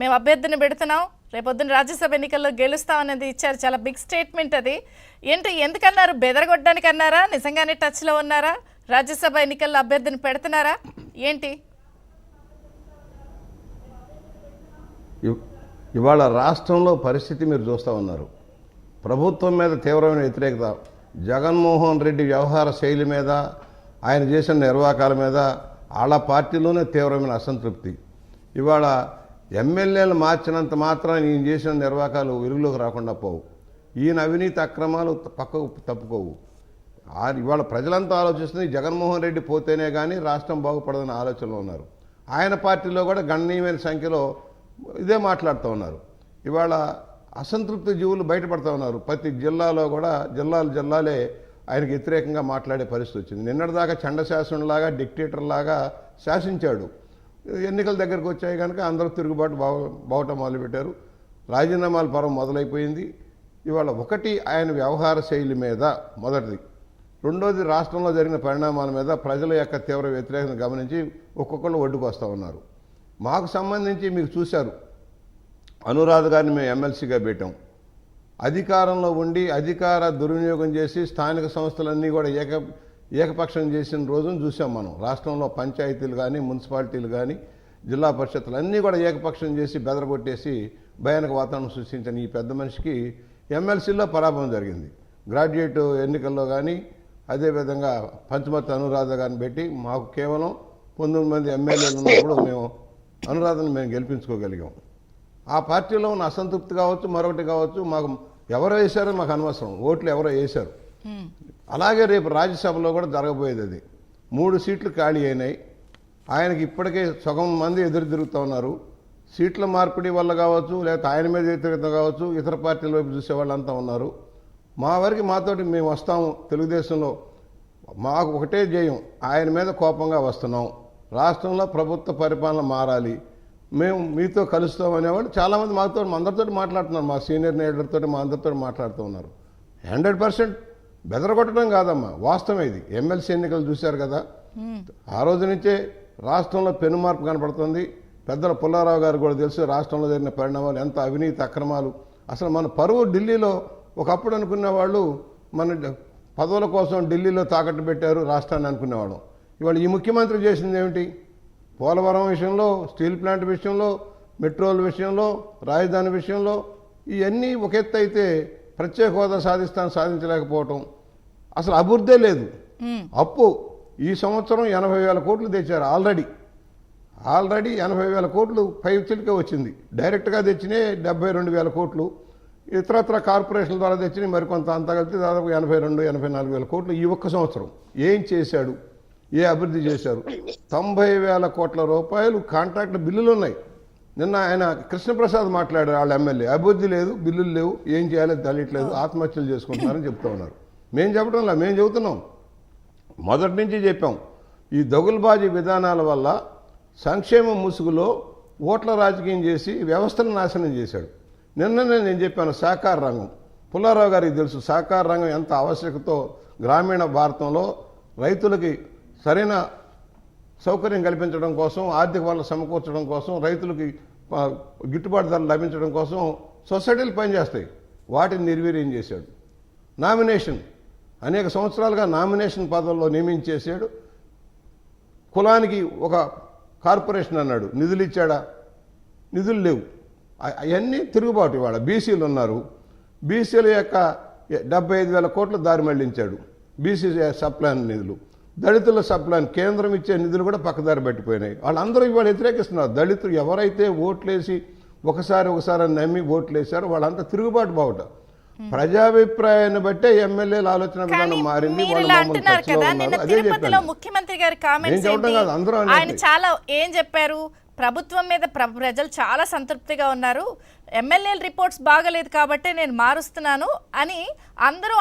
మేము అభ్యర్థిని పెడుతున్నాం, రేపొద్దున రాజ్యసభ ఎన్నికల్లో గెలుస్తామనేది ఇచ్చారు. చాలా బిగ్ స్టేట్మెంట్ అది. ఏంటి, ఎందుకన్నారు? బెదరగొట్టడానికి అన్నారా? నిజంగానే టచ్లో ఉన్నారా? రాజ్యసభ ఎన్నికల్లో అభ్యర్థిని పెడుతున్నారా ఏంటి? ఇవాళ రాష్ట్రంలో పరిస్థితి మీరు చూస్తూ ఉన్నారు. ప్రభుత్వం మీద తీవ్రమైన వ్యతిరేకత, జగన్మోహన్ రెడ్డి వ్యవహార శైలి మీద, ఆయన చేసిన నిర్వాకాల మీద వాళ్ళ పార్టీలోనే తీవ్రమైన అసంతృప్తి. ఇవాళ ఎమ్మెల్యేలు మార్చినంత మాత్రాన ఈయన చేసిన నిర్వాకాలు వెలుగులోకి రాకుండా పోవు, ఈయన అవినీతి అక్రమాలు పక్కకు తప్పుకోవు. ఇవాళ ప్రజలంతా ఆలోచిస్తుంది జగన్మోహన్ రెడ్డి పోతేనే కానీ రాష్ట్రం బాగుపడదన్న ఆలోచనలో ఉన్నారు. ఆయన పార్టీలో కూడా గణనీయమైన సంఖ్యలో ఇదే మాట్లాడుతూ ఉన్నారు. ఇవాళ అసంతృప్తి జీవులు బయటపడుతూ ఉన్నారు. ప్రతి జిల్లాలో కూడా జిల్లాలే ఆయనకు వ్యతిరేకంగా మాట్లాడే పరిస్థితి వచ్చింది. నిన్నటిదాకా చండశాసనులాగా డిక్టేటర్లాగా శాసించాడు. ఎన్నికల దగ్గరకు వచ్చాయి కనుక అందరూ తిరుగుబాటు బావటం మొదలుపెట్టారు. రాజీనామాల పర్వం మొదలైపోయింది. ఇవాళ ఒకటి ఆయన వ్యవహార శైలి మీద మొదటిది, రెండోది రాష్ట్రంలో జరిగిన పరిణామాల మీద ప్రజల యొక్క తీవ్ర వ్యతిరేకతను గమనించి ఒక్కొక్కళ్ళు ఒడ్డుకు వస్తూ ఉన్నారు. మాకు సంబంధించి మీకు చూశారు, అనురాధ గారిని మేము ఎమ్మెల్సీగా పెట్టాం. అధికారంలో ఉండి అధికార దుర్వినియోగం చేసి స్థానిక సంస్థలన్నీ కూడా ఏకపక్షం చేసిన రోజును చూసాం మనం. రాష్ట్రంలో పంచాయతీలు కానీ, మున్సిపాలిటీలు కానీ, జిల్లా పరిషత్తులు అన్నీ కూడా ఏకపక్షం చేసి బెదరగొట్టేసి భయానక వాతావరణం సృష్టించిన ఈ పెద్ద మనిషికి ఎమ్మెల్సీలో పరాభవం జరిగింది. గ్రాడ్యుయేట్ ఎన్నికల్లో కానీ, అదేవిధంగా పంచమర్తి అనురాధ గారిని పెట్టి మాకు కేవలం 19 మంది ఎమ్మెల్యేలు ఉన్నప్పుడు మేము అనురాధను మేము గెలిపించుకోగలిగాం. ఆ పార్టీలో ఉన్న అసంతృప్తి కావచ్చు, మరొకటి కావచ్చు, మాకు ఎవరో వేశారో మాకు అనవసరం, ఓట్లు ఎవరో వేశారు. అలాగే రేపు రాజ్యసభలో కూడా జరగబోయేది అది. 3 సీట్లు ఖాళీ అయినాయి. ఆయనకి ఇప్పటికే సగం మంది ఎదురు తిరుగుతూ ఉన్నారు. సీట్ల మార్పిడి వల్ల కావచ్చు, లేకపోతే ఆయన మీద వ్యతిరేకత కావచ్చు, ఇతర పార్టీల వైపు చూసే వాళ్ళంతా ఉన్నారు. మా వరకు మాతోటి మేము వస్తాము, తెలుగుదేశంలో మాకు ఒకటే జయం, ఆయన మీద కోపంగా వస్తున్నాం, రాష్ట్రంలో ప్రభుత్వ పరిపాలన మారాలి, మేము మీతో కలుస్తాం అనేవాళ్ళు చాలామంది మా అందరితో మాట్లాడుతున్నారు. మా సీనియర్ లీడర్తో మా అందరితో మాట్లాడుతూ ఉన్నారు. 100% బెదరగొట్టడం కాదమ్మా, వాస్తవం ఇది. ఎమ్మెల్సీ ఎన్నికలు చూశారు కదా, ఆ రోజు నుంచే రాష్ట్రంలో పెనుమార్పు కనపడుతుంది. పెద్దల పుల్లారావు గారు కూడా తెలుసు రాష్ట్రంలో జరిగిన పరిణామాలు, ఎంత అవినీతి అక్రమాలు. అసలు మన పరువు ఢిల్లీలో, ఒకప్పుడు అనుకునే వాళ్ళు మన పదవుల కోసం ఢిల్లీలో తాకట్టు పెట్టారు రాష్ట్రాన్ని అనుకునేవాళ్ళం. ఇవాళ ఈ ముఖ్యమంత్రి చేసింది ఏమిటి? పోలవరం విషయంలో, స్టీల్ ప్లాంట్ విషయంలో, మెట్రోల విషయంలో, రాజధాని విషయంలో ఇవన్నీ ఒక ఎత్తు అయితే ప్రత్యేక హోదా సాధించలేకపోవటం, అసలు అభివృద్ధే లేదు. అప్పు ఈ సంవత్సరం 80,000 కోట్లు తెచ్చారు. ఆల్రెడీ 80,000 కోట్లు పై చిలికే వచ్చింది. డైరెక్ట్గా తెచ్చినాయి 72,000 కోట్లు, ఇతరత్ర కార్పొరేషన్ల ద్వారా తెచ్చినాయి మరికొంత, అంతా కలిపి దాదాపు 82,000-84,000 కోట్లు ఈ ఒక్క సంవత్సరం. ఏం చేశాడు? ఏ అభివృద్ధి చేశారు? 90,000 కోట్ల రూపాయలు కాంట్రాక్ట్ బిల్లులు ఉన్నాయి. నిన్న ఆయన కృష్ణప్రసాద్ మాట్లాడారు, వాళ్ళ ఎమ్మెల్యే, అభివృద్ధి లేదు, బిల్లులు లేవు, ఏం చేయాలో తెలియట్లేదు, ఆత్మహత్యలు చేసుకుంటున్నారని చెప్తూ ఉన్నారు. మేము చెప్పడంలా, మేము చెబుతున్నాం, మొదటి నుంచి చెప్పాం. ఈ దగులుబాజీ విధానాల వల్ల సంక్షేమ ముసుగులో ఓట్ల రాజకీయం చేసి వ్యవస్థను నాశనం చేశాడు. నిన్ననే నేను చెప్పాను, సహకార రంగం, పుల్లారావు గారికి తెలుసు సహకార రంగం ఎంత ఆవశ్యకతో. గ్రామీణ భారతంలో రైతులకి సరైన సౌకర్యం కల్పించడం కోసం, ఆర్థిక వనరులు సమకూర్చడం కోసం, రైతులకి గిట్టుబాటు ధరలు లభించడం కోసం సొసైటీలు పనిచేస్తాయి, వాటిని నిర్వీర్యం చేశాడు. నామినేషన్, అనేక సంవత్సరాలుగా నామినేషన్ పదవుల్లో నియమించేశాడు. కులానికి ఒక కార్పొరేషన్ అన్నాడు, నిధులు ఇచ్చాడా? నిధులు లేవు. అవన్నీ తిరుగుబాటు. ఇవాళ బీసీలు ఉన్నారు, బీసీల యొక్క 75,000 కోట్లు దారి మళ్లించాడు. బీసీ సప్లాన్ నిధులు, దళితుల సప్లాన్ కేంద్రం ఇచ్చే నిధులు కూడా పక్కదారి పట్టిపోయినాయి. వాళ్ళందరూ ఇవాళ వ్యతిరేకిస్తున్నారు. దళితులు ఎవరైతే ఓట్లేసి ఒకసారి నమ్మి ఓట్లేశారో వాళ్ళంతా తిరుగుబాటు బావుట. ప్రజాభిప్రాయాన్ని బట్టే ఎమ్మెల్యేల ఆలోచన విధానం మారింది. ముఖ్యమంత్రి గారి కామెంట్స్ ఆయన చాలా ఏం చెప్పారు? ప్రభుత్వం మీద ప్రజలు చాలా సంతృప్తిగా ఉన్నారు, ఎమ్మెల్యేల రిపోర్ట్స్ బాగలేదు కాబట్టి నేను మారుస్తున్నాను అని అందరూ